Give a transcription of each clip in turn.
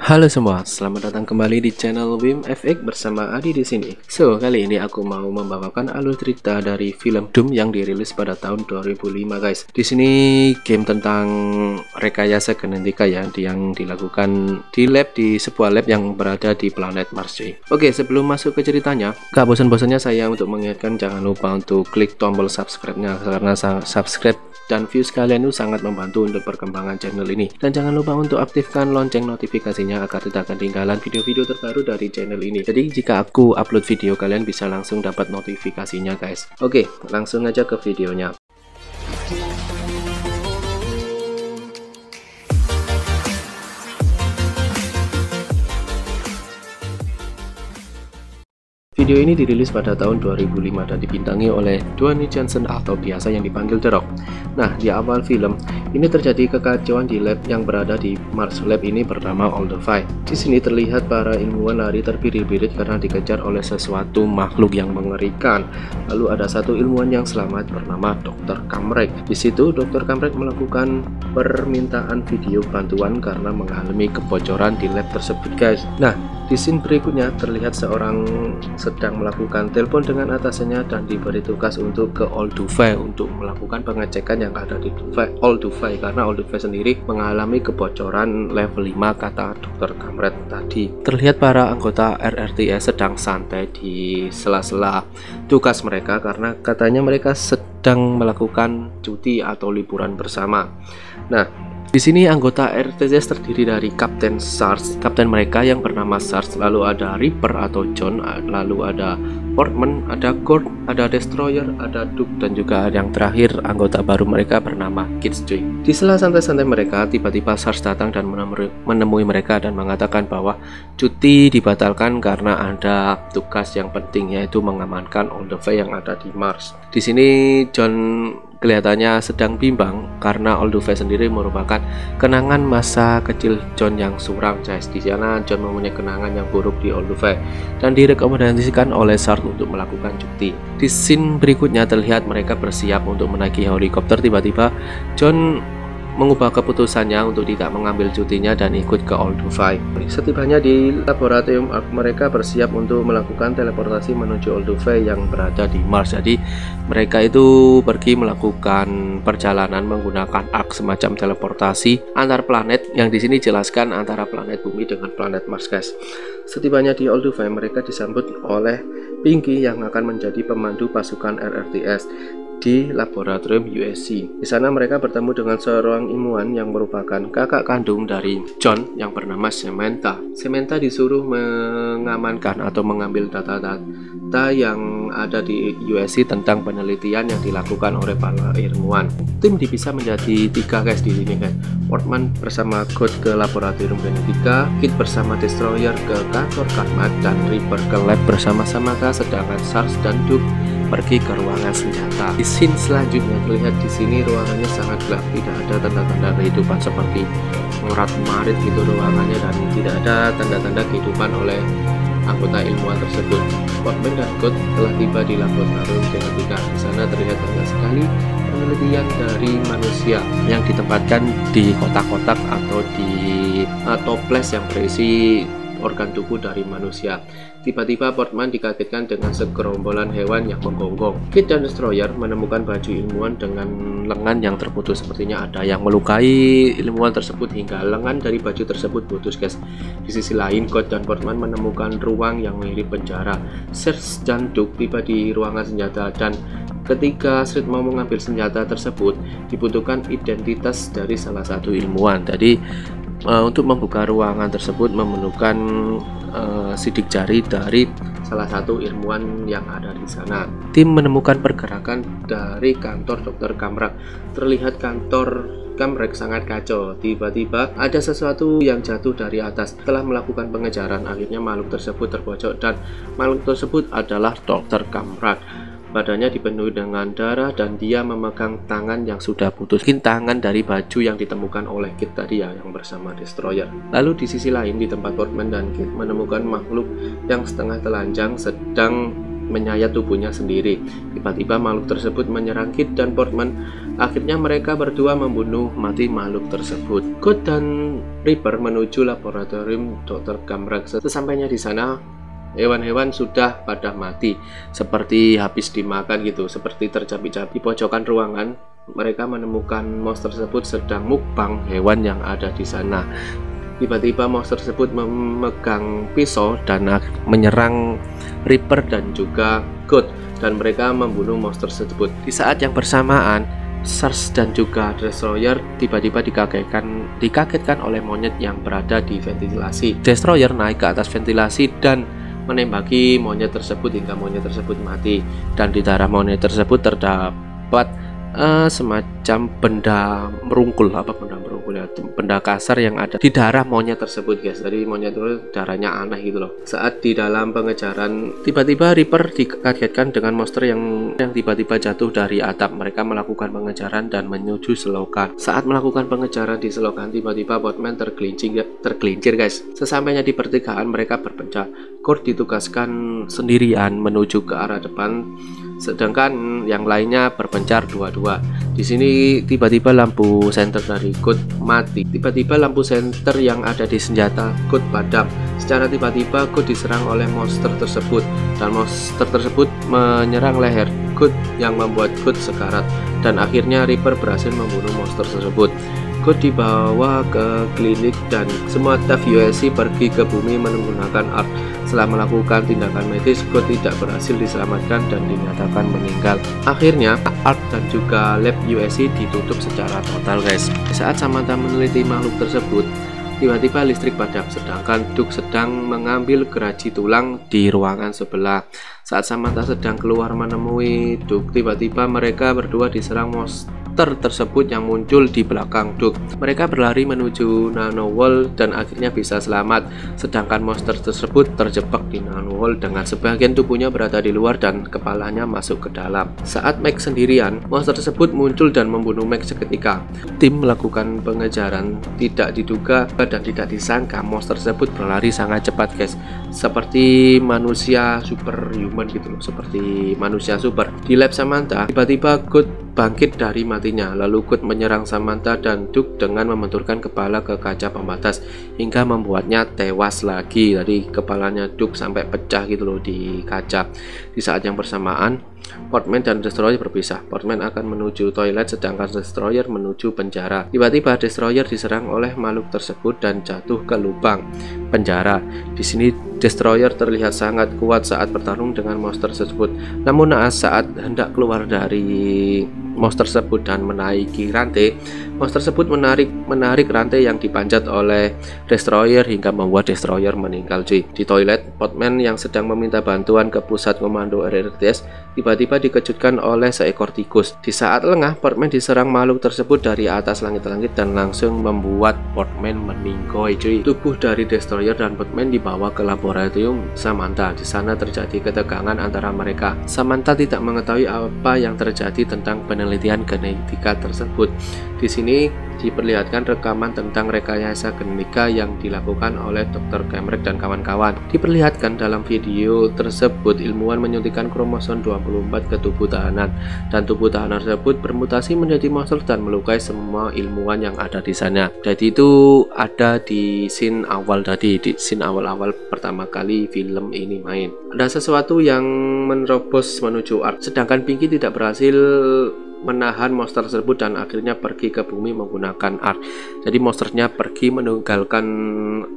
Halo semua, selamat datang kembali di channel Wim FX bersama Adi di sini. So, kali ini aku mau membawakan alur cerita dari film Doom yang dirilis pada tahun 2005, guys. Di sini game tentang rekayasa genetika ya, yang dilakukan di sebuah lab yang berada di planet Mars. Oke, sebelum masuk ke ceritanya, gak bosan-bosannya saya untuk mengingatkan jangan lupa untuk klik tombol subscribe-nya karena subscribe dan views kalian itu sangat membantu untuk perkembangan channel ini. Dan jangan lupa untuk aktifkan lonceng notifikasinya agar tidak ketinggalan video-video terbaru dari channel ini. Jadi jika aku upload video, kalian bisa langsung dapat notifikasinya, guys. Oke, langsung aja ke videonya. Video ini dirilis pada tahun 2005 dan dibintangi oleh Dwayne Johnson atau biasa yang dipanggil The Rock. Nah, di awal film ini terjadi kekacauan di lab yang berada di Mars. Lab ini bernama Olduvai. Di sini terlihat para ilmuwan lari terbirit-birit karena dikejar oleh sesuatu makhluk yang mengerikan. Lalu ada satu ilmuwan yang selamat bernama Dr. Kamrek. Di situ Dr. Kamrek melakukan permintaan video bantuan karena mengalami kebocoran di lab tersebut, guys. Nah, di scene berikutnya terlihat seorang sedang melakukan telepon dengan atasannya dan diberi tugas untuk ke Olduvai untuk melakukan pengecekan yang ada di Olduvai karena Olduvai sendiri mengalami kebocoran level 5, kata Dr. Kamret tadi. Terlihat para anggota RRTS sedang santai di sela-sela tugas mereka karena katanya mereka sedang melakukan cuti atau liburan bersama. Nah, di sini anggota RTS terdiri dari Kapten Sarge, kapten mereka yang bernama Sarge, lalu ada Reaper atau John, lalu ada Portman, ada Gord, ada Destroyer, ada Duke, dan juga yang terakhir anggota baru mereka bernama Kids Joy. Di sela santai-santai mereka, tiba-tiba Sarge datang dan menemui mereka dan mengatakan bahwa cuti dibatalkan karena ada tugas yang penting, yaitu mengamankan Olduvai yang ada di Mars. Di sini John kelihatannya sedang bimbang karena Olduvai sendiri merupakan kenangan masa kecil John yang suram, guys. Di sana John mempunyai kenangan yang buruk di Olduvai dan direkomendasikan oleh Sarge untuk melakukan cuti. Di scene berikutnya terlihat mereka bersiap untuk menaiki helikopter. Tiba-tiba John mengubah keputusannya untuk tidak mengambil cutinya dan ikut ke Olduvai. Setibanya di laboratorium Ark, mereka bersiap untuk melakukan teleportasi menuju Olduvai yang berada di Mars. Jadi mereka itu pergi melakukan perjalanan menggunakan Ark, semacam teleportasi antar planet yang di sini jelaskan antara planet Bumi dengan planet Mars, guys. Setibanya di Olduvai, mereka disambut oleh Pinky yang akan menjadi pemandu pasukan RRTS di laboratorium USC. Di sana mereka bertemu dengan seorang ilmuwan yang merupakan kakak kandung dari John yang bernama Samantha. Samantha disuruh mengamankan atau mengambil data-data yang ada di USC tentang penelitian yang dilakukan oleh para ilmuwan. Tim dipisah menjadi 3, guys, di sini, guys. Portman bersama God ke laboratorium genetika, Kid bersama Destroyer ke kantor Karmat, dan Reaper ke lab bersama-sama, sedangkan Sarge dan Duke pergi ke ruangan senjata. Di scene selanjutnya terlihat di sini ruangannya sangat gelap, tidak ada tanda-tanda kehidupan seperti ngorat-marit gitu ruangannya, dan tidak ada tanda-tanda kehidupan oleh anggota ilmuwan tersebut. Portman dan God telah tiba di laboratorium genetika. Di sana terlihat banyak sekali penelitian dari manusia yang ditempatkan di kotak-kotak atau di toples yang berisi organ tubuh dari manusia. Tiba-tiba Portman dikagetkan dengan segerombolan hewan yang menggonggong. Kid dan Destroyer menemukan baju ilmuwan dengan lengan yang terputus. Sepertinya ada yang melukai ilmuwan tersebut hingga lengan dari baju tersebut putus, guys. Di sisi lain, God dan Portman menemukan ruang yang mirip penjara. Sarge dan Duke tiba di ruangan senjata, dan ketika Sarge mau mengambil senjata tersebut dibutuhkan identitas dari salah satu ilmuwan. Jadi untuk membuka ruangan tersebut memerlukan sidik jari dari salah satu ilmuwan yang ada di sana. Tim menemukan pergerakan dari kantor Dr. Kamrak. Terlihat kantor Kamrek sangat kacau. Tiba-tiba ada sesuatu yang jatuh dari atas. Setelah melakukan pengejaran, akhirnya makhluk tersebut terpojok, dan makhluk tersebut adalah Dr. Kamrak. Badannya dipenuhi dengan darah dan dia memegang tangan yang sudah putus. Mungkin tangan dari baju yang ditemukan oleh Kid tadi ya, yang bersama Destroyer. Lalu di sisi lain, di tempat Portman dan Kid menemukan makhluk yang setengah telanjang sedang menyayat tubuhnya sendiri. Tiba-tiba makhluk tersebut menyerang Kit dan Portman. Akhirnya mereka berdua membunuh mati makhluk tersebut. Kurt dan Reaper menuju laboratorium Dr. Gamrak. Sesampainya di sana, hewan-hewan sudah pada mati, seperti habis dimakan gitu, seperti tercapik-capik. Di pojokan ruangan, mereka menemukan monster tersebut sedang mukbang hewan yang ada di sana. Tiba-tiba monster tersebut memegang pisau dan menyerang Reaper dan juga Kurt, dan mereka membunuh monster tersebut. Di saat yang bersamaan, SARS dan juga Destroyer tiba-tiba dikagetkan oleh monyet yang berada di ventilasi. Destroyer naik ke atas ventilasi dan menembaki monyet tersebut hingga monyet tersebut mati, dan di darah monyet tersebut terdapat semacam benda merungkul, ya, benda kasar yang ada di darah monyet tersebut, guys. Jadi monyet itu darahnya aneh gitu loh. Saat di dalam pengejaran, tiba-tiba Reaper dikagetkan dengan monster yang tiba-tiba jatuh dari atap. Mereka melakukan pengejaran dan menuju selokan. Saat melakukan pengejaran di selokan, tiba-tiba Portman tergelincir, guys. Sesampainya di pertigaan, mereka berpencar. Kurt ditugaskan sendirian menuju ke arah depan, sedangkan yang lainnya berpencar dua-dua. Di sini tiba-tiba lampu senter dari Kurt mati. Tiba-tiba lampu senter yang ada di senjata Kurt padam. Secara tiba-tiba Kurt diserang oleh monster tersebut, dan monster tersebut menyerang leher Kurt yang membuat Kurt sekarat, dan akhirnya Reaper berhasil membunuh monster tersebut. Kurt dibawa ke klinik dan semua staf USC pergi ke bumi menggunakan ARC. Setelah melakukan tindakan medis, Kurt tidak berhasil diselamatkan dan dinyatakan meninggal. Akhirnya, ARC dan juga lab USC ditutup secara total, guys. Saat Samantha meneliti makhluk tersebut, tiba-tiba listrik padam, sedangkan Duke sedang mengambil geraji tulang di ruangan sebelah. Saat Samantha sedang keluar menemui Duke, tiba-tiba mereka berdua diserang monster tersebut yang muncul di belakang Duke. Mereka berlari menuju Nano Wall dan akhirnya bisa selamat, sedangkan monster tersebut terjebak di Nano Wall dengan sebagian tubuhnya berada di luar dan kepalanya masuk ke dalam. Saat Max sendirian, monster tersebut muncul dan membunuh Max seketika. Tim melakukan pengejaran. Tidak diduga dan tidak disangka monster tersebut berlari sangat cepat, guys, seperti manusia superhuman gitu loh, seperti manusia super. Di lab Samantha, tiba-tiba Kurt bangkit dari matinya, lalu Kurt menyerang Samantha dan Duke dengan membenturkan kepala ke kaca pembatas hingga membuatnya tewas lagi. Jadi kepalanya Duke sampai pecah gitu loh di kaca. Di saat yang bersamaan, Portman dan Destroyer berpisah. Portman akan menuju toilet, sedangkan Destroyer menuju penjara. Tiba-tiba Destroyer diserang oleh makhluk tersebut dan jatuh ke lubang penjara. Di sini Destroyer terlihat sangat kuat saat bertarung dengan monster tersebut. Namun naas saat hendak keluar dari monster tersebut dan menaiki rantai, monster tersebut menarik rantai yang dipanjat oleh Destroyer hingga membuat Destroyer meninggal, cuy. Di toilet, Portman yang sedang meminta bantuan ke pusat komando RRTS tiba-tiba dikejutkan oleh seekor tikus. Di saat lengah, Portman diserang makhluk tersebut dari atas langit-langit dan langsung membuat Portman meninggoy, cuy. Tubuh dari Destroyer dan Portman dibawa ke laboratorium Samantha. Di sana terjadi ketegangan antara mereka. Samantha tidak mengetahui apa yang terjadi tentang penelitian genetika tersebut. Di sini diperlihatkan rekaman tentang rekayasa genetika yang dilakukan oleh Dr. Gamrak dan kawan-kawan. Diperlihatkan dalam video tersebut ilmuwan menyuntikkan kromosom 24 ke tubuh tahanan, dan tubuh tahanan tersebut bermutasi menjadi monster dan melukai semua ilmuwan yang ada di sana. Jadi itu ada di scene awal tadi, di scene awal-awal pertama kali film ini main. Ada sesuatu yang menerobos menuju ARC, sedangkan Pinky tidak berhasil menahan monster tersebut dan akhirnya pergi ke bumi menggunakan ARC. Jadi monsternya pergi meninggalkan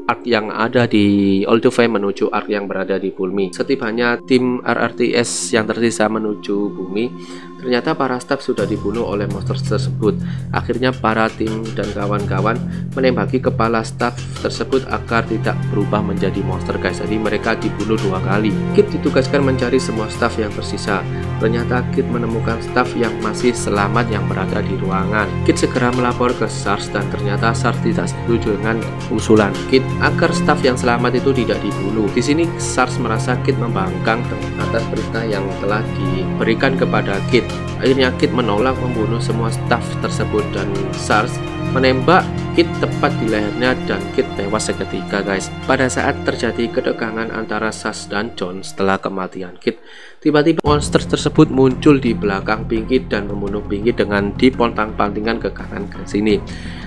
ARC yang ada di Olduvai menuju ARC yang berada di bumi. Setibanya tim RRTS yang tersisa menuju bumi, ternyata para staf sudah dibunuh oleh monster tersebut. Akhirnya para tim dan kawan-kawan menembaki kepala staf tersebut agar tidak berubah menjadi monster, guys. Jadi mereka dibunuh 2 kali. Kit ditugaskan mencari semua staf yang tersisa. Ternyata Kit menemukan staf yang masih selamat yang berada di ruangan. Kit segera melapor ke SARS dan ternyata SARS tidak setuju dengan usulan Kit agar staf yang selamat itu tidak dibunuh. Di sini SARS merasa Kit membangkang atas perintah yang telah diberikan kepada Kit. Akhirnya Kit menolak membunuh semua staf tersebut dan Sars menembak Kit tepat di lehernya dan Kit tewas seketika guys. Pada saat terjadi ketegangan antara Sars dan John setelah kematian Kit, tiba-tiba monster tersebut muncul di belakang Pinky dan membunuh Pinky dengan dipontang-pantingkan ke kanan ke sini.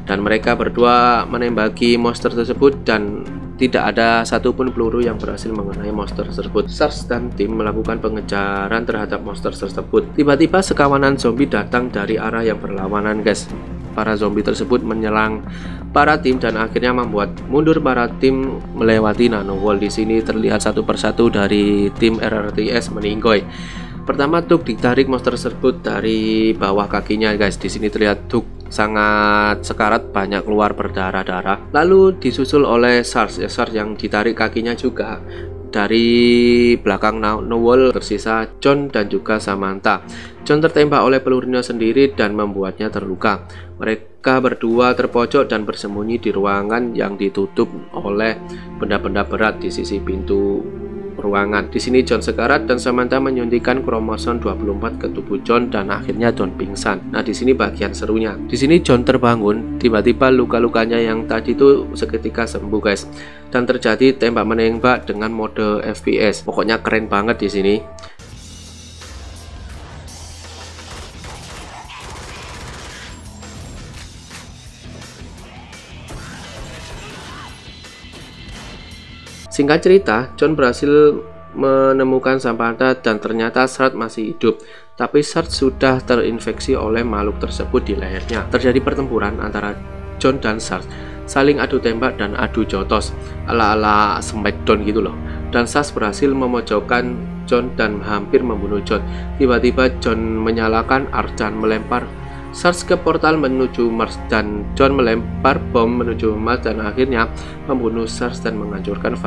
Dan mereka berdua menembaki monster tersebut dan tidak ada satupun peluru yang berhasil mengenai monster tersebut. Sars dan tim melakukan pengejaran terhadap monster tersebut. Tiba-tiba sekawanan zombie datang dari arah yang berlawanan guys. Para zombie tersebut menyerang para tim dan akhirnya membuat mundur para tim melewati nano wall. Di sini terlihat satu persatu dari tim RRTS meninggoy. Pertama Doug ditarik monster tersebut dari bawah kakinya guys. Di sini terlihat Doug sangat sekarat, banyak keluar berdarah-darah. Lalu disusul oleh Sars yang ditarik kakinya juga. Dari belakang Noel tersisa John dan juga Samantha. John tertembak oleh pelurunya sendiri dan membuatnya terluka. Mereka berdua terpojok dan bersembunyi di ruangan yang ditutup oleh benda-benda berat di sisi pintu ruangan. Di sini John sekarat dan Samantha menyuntikkan kromosom 24 ke tubuh John dan akhirnya John pingsan. Nah, di sini bagian serunya. Di sini John terbangun, tiba-tiba luka-lukanya yang tadi itu seketika sembuh guys. Dan terjadi tembak menembak dengan mode FPS. Pokoknya keren banget di sini. Singkat cerita, John berhasil menemukan Samantha dan ternyata Sart masih hidup. Tapi Sart sudah terinfeksi oleh makhluk tersebut di lehernya. Terjadi pertempuran antara John dan Sart, saling adu tembak dan adu jotos ala-ala Smackdown gitu loh. Dan Sart berhasil memojokkan John dan hampir membunuh John. Tiba-tiba John menyalakan arc dan melempar Sars ke portal menuju Mars dan John melempar bom menuju Mars dan akhirnya membunuh Sars dan menghancurkan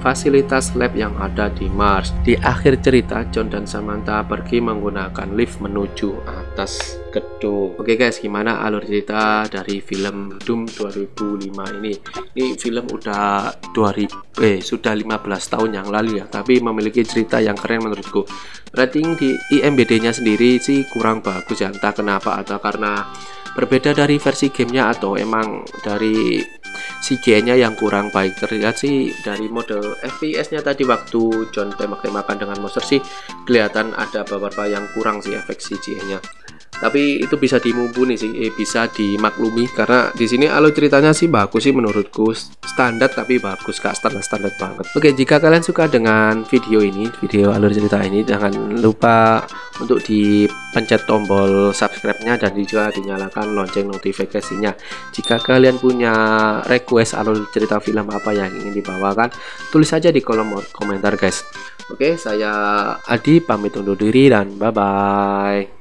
fasilitas lab yang ada di Mars. Di akhir cerita, John dan Samantha pergi menggunakan lift menuju atas gedung. Oke guys, gimana alur cerita dari film Doom 2005 ini? Ini film udah sudah 15 tahun yang lalu ya, tapi memiliki cerita yang keren menurutku. Rating di IMDb-nya sendiri sih kurang bagus ya, entah kenapa, atau karena berbeda dari versi gamenya atau emang dari CGI-nya yang kurang baik. Terlihat sih dari mode FPS-nya tadi waktu John tembak-tembakan dengan monster sih kelihatan ada beberapa yang kurang sih efek CGI-nya. Tapi itu bisa dimumpuni sih, bisa dimaklumi karena di sini alur ceritanya sih bagus sih menurutku, standar tapi bagus, gak standar banget. Oke, jika kalian suka dengan video alur cerita ini, jangan lupa untuk dipencet tombol subscribe-nya dan juga dinyalakan lonceng notifikasinya. Jika kalian punya request alur cerita film apa yang ingin dibawakan, tulis saja di kolom komentar guys. Oke, saya Adi pamit undur diri dan bye bye.